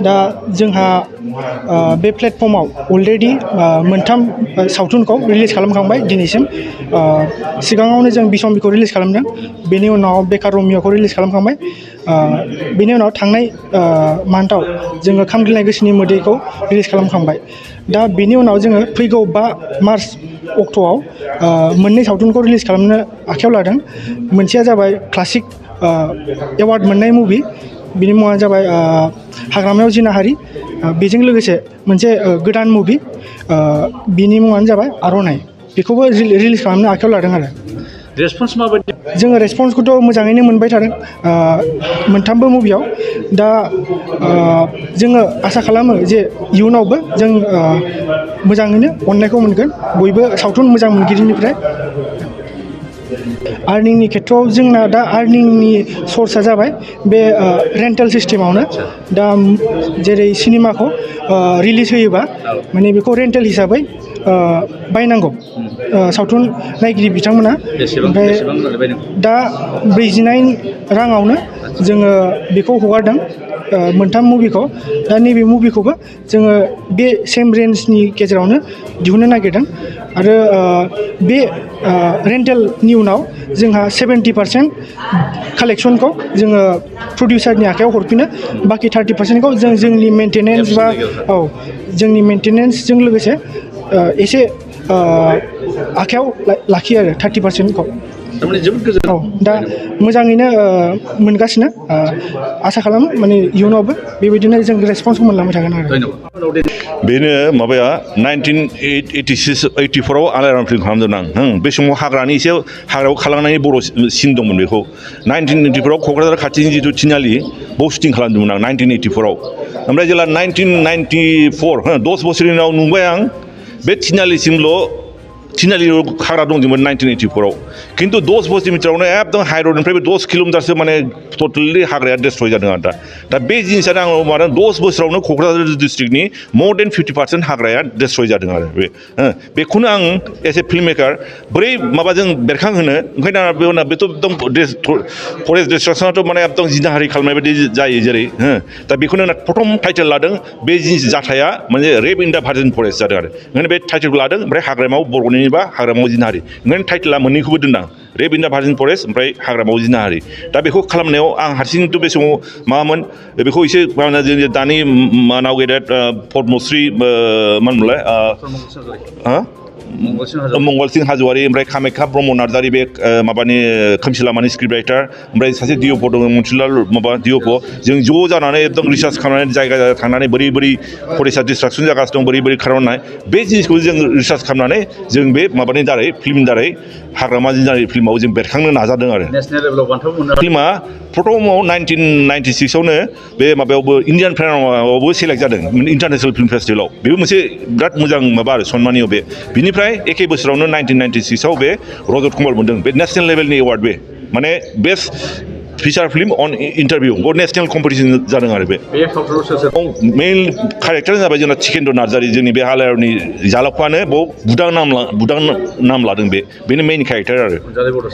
दा जोंहा बे प्लेटफर्माव अलरेडि मोनथाम सावथुनखौ रिलिज खालामखांबाय दिनैसिम सिगाङावनो जों बिसम्बिखौ रिलिज खालामदों बेनि उनाव बेकार रमिय'खौ रिलिज खालामखांबाय बेनि उनाव थांनाय मान्थआव जोङो खामग्लिनाय गोसोनि मोदैखौ रिलिज खालामखांबाय दा बेनि उनाव जोङो फैगौ 5 मार्च अक्ट'आव मोननै सावथुनखौ रिलिज खालामनो आखायाव लादों मोनसेया जाबाय क्लासिक एवार्ड मोननाय मुभि बिनि मुङानो जाबाय हाग्रामायाव जिनाहारि बेजों लोगोसे मोनसे गोदान मुभि बिनि मुङानो जाबाय आर'नाइ बेखौबो रिलिज खालामनो आखायाव लादों आरो रेसपन्स माबायदि जोङो रेसपन्सखौथ' मोजाङैनो मोनबाय थादों मोनथामबो मुभियाव दा जोङो आसा खालामो जे इयुनावबो जों मोजाङैनो अननायखौ मोनगोन बयबो सावथुन मोजां मोनगिरिनिफ्राय आर्निंनि खेथ्रआव जोंना दा आर्निंनि सर्सआ जाबाय बे रेन्टेल सिस्टेमावनो दा जेरै सिनेमाखौ रिलिज होयोबा माने बेखौ रेन्टेल हिसाबै बायनांगौ सावथुन नायगिरि बिथांमोना ओमफ्राय दा 49 राङावनो जोङो बेखौ हगारदों मोनथाम मुभिखौ दा नैबे मुभिखौबो जोङो बे सेम रेन्जनि गेजेरावनो दिहुननो नागिरदों आरो बे रेन्टेलनि उनाव जोंहा 70% कालेक्सनखौ जोङो प्रडिउसारनि आखायाव हरफिनो बाखि 30%खौ जों जोंनि मेन्टेनेन्स बा जोंनि मेन्टेनेन्सजों लोगोसे एसे आखायाव लाखियो आरो 30%खौ दा मोजाङैनो मोनगासिनो आसा खालामो माने इयुनावबो बेबायदिनो जों रेसपन्सखौ मोनलांबाय थागोन आरो बेनो माबाया 1984 आव आलायारन फिल्म खालामदों आं बे समाव हाग्रानि एसे हाग्रायाव खालामनायनि बर' सिन दंमोन बेखौ 1984 आव क'क्राझार खाथिनि जिथु थिनालि बाव शुटिं खालामदोंमोन आं 1984 आव ओमफ्राय जेब्ला 1994 10 बोसोरनि उनाव नुबाय आं बे थिनालिसिमल' हाग्रा दंजोंमोन 1984 आव खिन्थु 10 बोसोरनि बिथोरावनो एकदम हाइरडनिफ्राय 10 किल'मिटारसो माने टटेलि हाग्राया डिस्ट्रय जादों आरो दा बे जिनिसानो आं माने 10 बोसोरावनो क'क्राझार डिस्ट्रिक्टनि मोर देन 50% हाग्राया डिस्ट्रय जादों आरो बेखौनो आं एज ए फिल्म मेकार बोरै माबाजों बेरखांहोनो ओंखायनो बेथ' एकदम फरेस्ट डिस्ट्राक्सनाथ' माने एकदम जिनाहारि खालामनाय बायदि जायो जेरै दा बेखौनो प्रथम टाइटेल लादों बे जिनिस जाथाया माने रेप इन दा भार्जिन फरेस्ट जादों आरो ओंखायनो बे टाइटेलखौ लादों ओमफ्राय हाग्रामायाव बर'नि बा हाग्रामायाव जिनाहारि ओंखायनो टाइटेला मोननैखौबो दोनदां रेप इन दा भार्जिन फरेस्ट ओमफ्राय हाग्रामायाव जिनाहारि दा बेखौ खालामनायाव आं हारसिंथ' बे समाव माबामोन बेखौ एसे जों दानि नाव गेदेर पद्मश्री मा होनोमोनलाय मंगलसिं हाज'वारि ओमफ्राय कामाख्या ब्रह्म नार्जारि बे माबानि खोमसि लामानि स्क्रिप्ट राइटार ओमफ्राय सासे डिअप' दङ मोनथिलाल माबा डिअप' जों ज' जानानै एकदम रिसार्च खालामनानै जायगा थांनानै बोरै फरेस्टआ डिस्ट्राक्सन जागासिनो दं बोरै खालामनाय बे जिनिसखौ जों रिसार्च खालामनानै जों बे माबानि दारै फिल्मनि दारै हाग्रामा जिनाहारि फिल्माव जों बेरखांनो नाजादों आरो फिल्मा प्रथमाव 1996 आवनो बे माबायावबो इण्डियान फेनावबो सेलेक्ट जादों इन्टारनेसनेल फिल्म फेस्टिभेलाव बेबो मोनसे बिराद मोजां माबा आरो सनमानिय बिनिफ्राय एखे बोसोरावनो 1996 आव बे रजत कमल मोनदों बे नेसनेल लेभेलनि एवार्ड बे माने बेस्ट फिचार फिल्म अन इन्टारभिउ नेसनेल कम्पिटिसन जादों आरो बे मेइन कारेक्टार जाबाय जोंना टिकेन्द्र नार्जारि जोंनि बे आलायारननि जालाफानो बाव बुदां नाम लादों बेनो मेइन कारेक्टार आरो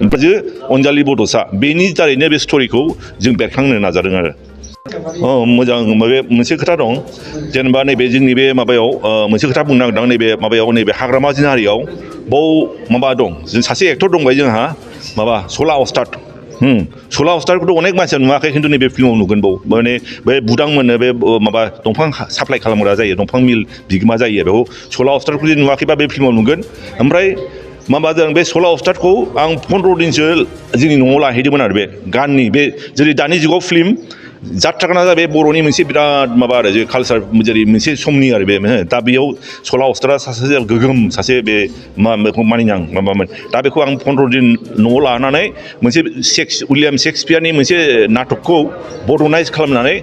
ओमफ्राय अनजालि बड'सा बेनि दारैनो बे स्ट'रिखौ जों बेरखांनो नाजादों आरो मोजां बे मोनसे खोथा दं जेनेबा नैबे जोंनि बे माबायाव मोनसे खोथा बुंनो नागिरदों नैबे हाग्रामा जिनाहारियाव बाव माबा दं जों सासे एक्टर दंबाय जोंहा माबा सला अस्ताद सला अस्तादखौथ' अनेक मानसिया नुवाखै खिन्थु नैबे फिल्माव नुगोन बाव माने बे बुदां मोनो बे माबा दंफां साप्लाइ खालामग्रा जायो दंफां मिल बिगोमा जायो बेखौ सला अस्तादखौ जुदि नुवाखैबा बे फिल्माव नुगोन ओमफ्राय माबाजों बे सला अस्तादखौ आं 15 दिनसो जोंनि न'आव लाहैदोंमोन आरो बे गाननि बे जेरै दानि जुगाव फिल्म जाथ्रागाना जाबाय बर'नि मोनसे बिराद माबा आरो जे कालसार जेरै मोनसे समनि आरो बे दा बेयाव सला अस्तादआ सासे गोगोम सासे बे बेखौ मानिनां माबामोन दा बेखौ आं 15 दिन न'आव लानानै मोनसे उइलियाम शेक्सपियारनि मोनसे नाटकखौ बड'नाइज खालामनानै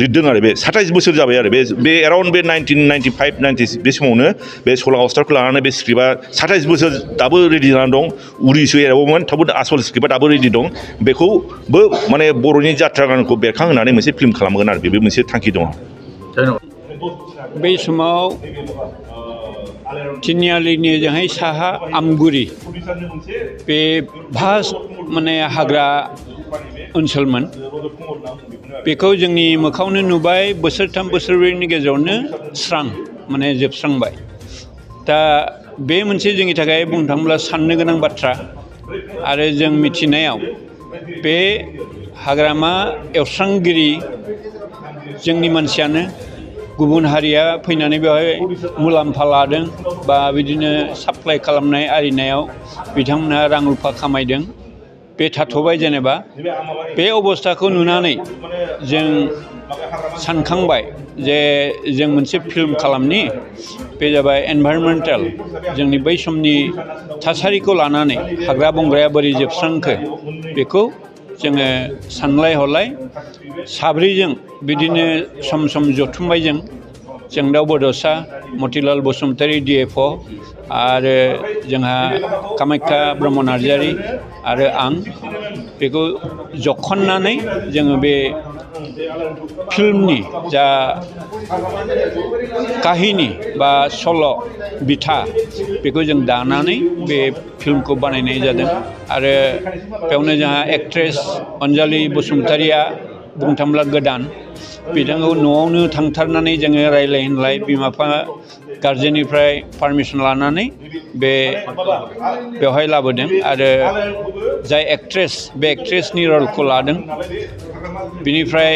लिरदों आरो बे 27 बोसोर जाबाय आरो बे एराउन्ड बे 1995-96 बे समावनो बे सला अस्तादखौ लानानै बे स्क्रिप्टआ 27 बोसोर दाबो रेडि जानानै दं उरिसो एरावोमोन थेवबो आसल स्क्रिप्टआ दाबो रेडि दं बेखौबो माने बर'नि जात्रा गानखौ बेरखांहोनानै मोनसे फिल्म खालामगोन आरो बेबो मोनसे थांखि दङ बै समाव तिनिआलिनि जोंहाय साहा आमगुरि बे भास्ट माने हाग्रा ओनसोलमोन बेखौ जोंनि मोखाङावनो नुबाय बोसोरथाम बोसोरब्रैनि गेजेरावनो स्रां माने जोबस्रांबाय दा बे मोनसे जोंनि थाखाय बुंनो थाङोब्ला साननो गोनां बाथ्रा आरो जों मिथिनायाव बे हाग्रामा एवस्रांगिरि जोंनि मानसियानो गुबुन हारिया फैनानै बेवहाय मुलाम्फा लादों बा बिदिनो साप्लाइ खालामनाय आरिनायाव बिथांमोनहा रां रुफा खामायदों बे थाथ'बाय जेनेबा बे अबस्थाखौ नुनानै जों सानखांबाय जे जों मोनसे फिल्म खालामनि बे जाबाय एनभाइरनमेन्टेल जोंनि बै समनि थासारिखौ लानानै हाग्रा बंग्राया बोरै जोबस्रांखो बेखौ जोङो सानलाय हलाय साब्रैजों बिदिनो सम सम जथुमबाय जों दाउ बड'सा मतिलाल बसुमतारी DFO आरो जोंहा कामाख्या ब्रह्म नार्जारी आरो आं बेखौ जखननानै जोङो बे फिल्मनि जा काहिनी बा सल' बिथा बेखौ जों दानानै बे फिल्मखौ बानायनाय जादों आरो बेयावनो जोंहा एक्ट्रेस अनजालि बसुमतारीया बुंनो थाङोब्ला गोदान बिथांखौ न'आवनो थांथारनानै जोङो रायज्लाय होनलाय बिमा बिफा गार्जेननिफ्राय पारमिसन लानानै बेवहाय लाबोदों आरो जाय एक्ट्रेस बे एक्ट्रेसनि रलखौ लादों बिनिफ्राय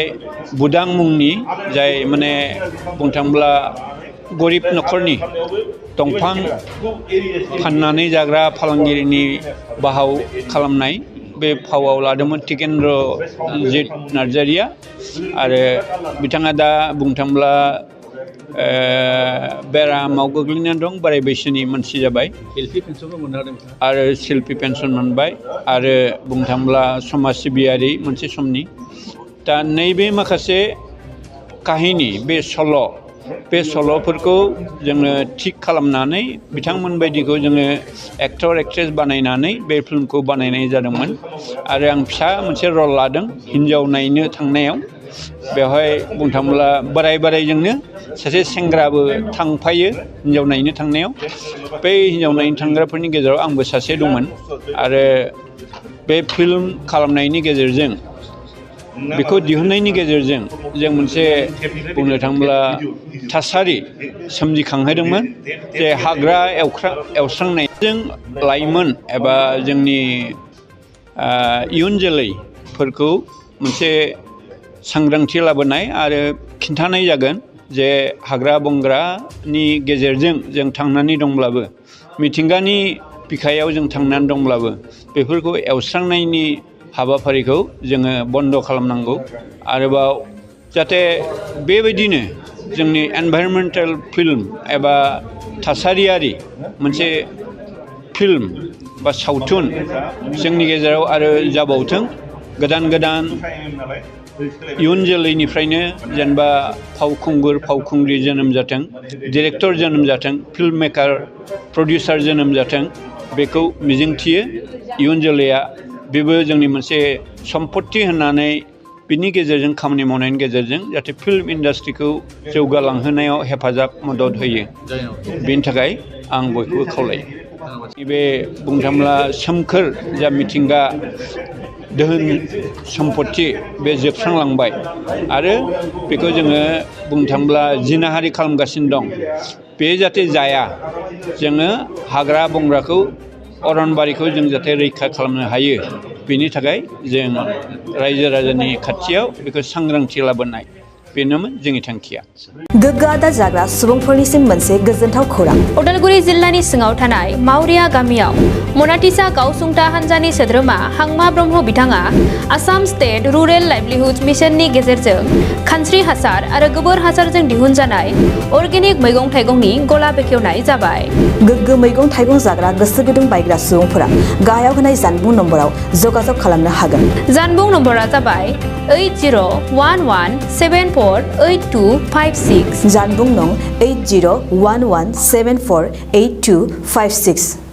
बुदां मुंनि जाय माने बुंनो थाङोब्ला गरिब न'खरनि दंफां फाननानै जाग्रा फालांगिरिनि बाहाव खालामनाय बे फावआव लादोंमोन टिकेन्द्रजित नार्जारिया आरो बिथाङा दा बुंनो थाङोब्ला बेरामाव गोग्लैनानै दं बोराय बैसोनि मानसि जाबाय आरो शिल्पी पेन्सन मोनबाय आरो बुंनो थाङोब्ला समाज सिबियारि मोनसे समनि दा नैबे माखासे काहिनी बे सल'फोरखौ जोङो थिक खालामनानै बिथांमोन बायदिखौ जोङो एक्टर एक्ट्रेस बानायनानै बे फिल्मखौ बानायनाय जादोंमोन आरो आं फिसा मोनसे रल लादों हिन्जाव नायनो थांनायाव बेवहाय बुंनो थाङोब्ला बोरायजोंनो सासे सेंग्राबो थांफायो हिन्जाव नायनो थांनायाव बै हिन्जाव नायनो थांग्राफोरनि गेजेराव आंबो सासे दंमोन आरो बे फिल्म खालामनायनि गेजेरजों बेखौ दिहुननायनि गेजेरजों जों मोनसे बुंनो थाङोब्ला थासारि सोमजिखांहोदोंमोन जे हाग्रा एवस्रांनायजों लाइमोन एबा जोंनि इयुन जोलैफोरखौ मोनसे सांग्रांथि लाबोनाय आरो खिन्थानाय जागोन जे हाग्रा बंग्रानि गेजेरजों जों थांनानै दंब्लाबो मिथिंगानि बिखायाव जों थांनानै दंब्लाबो बेफोरखौ एवस्रांनायनि हाबाफारिखौ जोङो बन्द' खालामनांगौ आरोबाव जाहाथे बेबायदिनो जोंनि एनभाइरनमेन्टेल फिल्म एबा थासारियारि मोनसे फिल्म बा सावथुन जोंनि गेजेराव आरो जाबावथों गोदान इयुन जोलैनिफ्रायनो जेनेबा फावखुंग्रि जोनोम जाथों डिरेक्टर जोनोम जाथों फिल्म मेकार प्रडिउसार जोनोम जाथों बेखौ मिजिंथियो इयुन जोलैया बेबो जोंनि मोनसे सम्पत्ति होननानै बिनि गेजेरजों खामानि मावनायनि गेजेरजों जाहाथे फिल्म इन्डास्ट्रिखौ जौगालांहोनायाव हेफाजाब मदद होयो बेनि थाखाय आं बयखौबो खावलायो बे बुंनो थाङोब्ला सोमखोर जा मिथिंगा दोहोन सम्पत्ति बे जोबस्रांलांबाय आरो बेखौ जोङो बुंनो थाङोब्ला जिनाहारि खालामगासिनो दं बे जाहाथे जाया जोङो हाग्रा बंग्राखौ अरनबारिखौ जों जाहाथे रैखा खालामनो हायो बेनि थाखाय जों रायजो राजानि खाथियाव बेखौ सांग्रांथि लाबोनाय बेनोमोन जोंनि थांखिया गोग्गो आदार जाग्रा सुबुंफोरनिसिम मोनसे गोजोनथाव खौरां उदालगुरि जिल्लानि सिङाव थानाय मावरिया गामियाव मनाटिसा गावसुंथा हान्जानि सोद्रोमा हांमा ब्रह्म बिथाङा आसाम स्टेट रुरेल लाइभलिहुड मिशननि गेजेरजों खानस्रि हासार आरो गोबोर हासारजों दिहुनजानाय अर्गेनिक मैगं थाइगंनि गला बेखेवनाय जाबाय गोग्गो मैगं थाइगं जाग्रा गोसो गुदुं बायग्रा सुबुंफोरा गाहायाव होनाय जानबुं नम्बराव जगाजग खालामनो हागोन जानबुं नम्बरा जाबाय 8011748256 जानबुं नं 8011748256